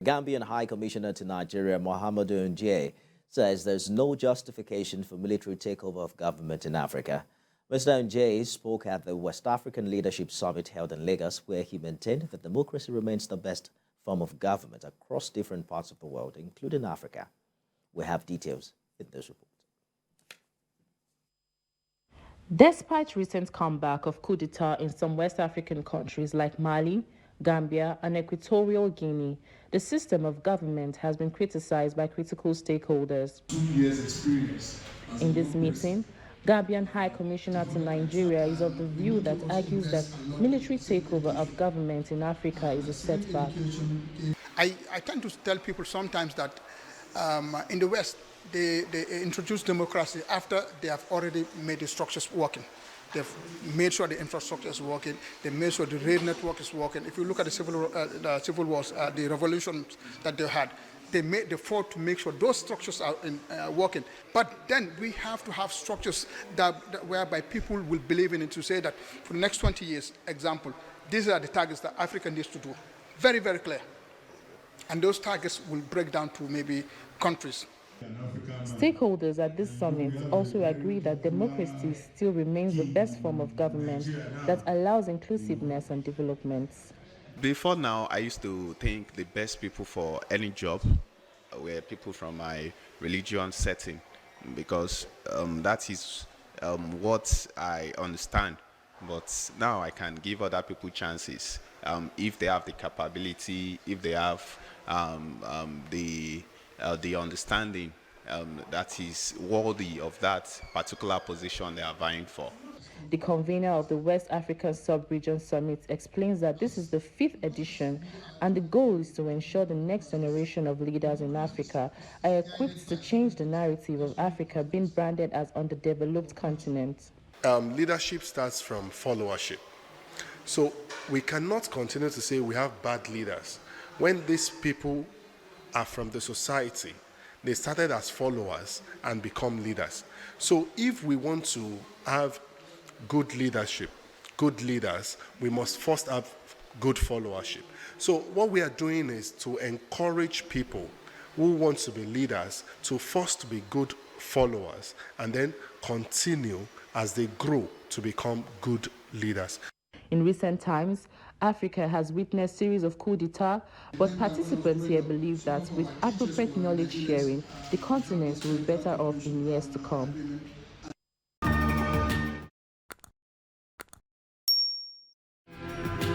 Gambian High Commissioner to Nigeria, Muhammadou Njie, says there's no justification for military takeover of government in Africa. Mr. Njie spoke at the West African Leadership Summit held in Lagos, where he maintained that democracy remains the best form of government across different parts of the world, including Africa. We have details in this report. Despite recent comeback of coup d'etat in some West African countries like Mali, Gambia, and Equatorial Guinea, the system of government has been criticized by critical stakeholders. 2 years experience. In this meeting, Gambian High Commissioner to Nigeria is of the view that argues that military takeover of government in Africa is a setback. I tend to tell people sometimes that in the West, they introduce democracy after they have already made the structures working. They've made sure the infrastructure is working. They made sure the rail network is working. If you look at the civil wars, the revolutions that they had, they fought to make sure those structures are working. But then we have to have structures that whereby people will believe in it, to say that for the next 20 years, example, these are the targets that Africa needs to do. Very, very clear. And those targets will break down to maybe countries. Stakeholders at this summit also agree that democracy still remains the best form of government that allows inclusiveness and development. Before now, I used to think the best people for any job were people from my religion setting, because that is what I understand. But now I can give other people chances if they have the capability, if they have the understanding that is worthy of that particular position they are vying for. The convener of the West African Sub-Region Summit explains that this is the 5th edition, and the goal is to ensure the next generation of leaders in Africa are equipped to change the narrative of Africa being branded as underdeveloped continent. Leadership starts from followership. So we cannot continue to say we have bad leaders when these people are from the society. They started as followers and become leaders. So if we want to have good leadership, good leaders, we must first have good followership. So what we are doing is to encourage people who want to be leaders to first be good followers and then continue as they grow to become good leaders. In recent times, Africa has witnessed a series of coups d'etat, but participants here believe that with appropriate knowledge sharing, the continent will be better off in years to come.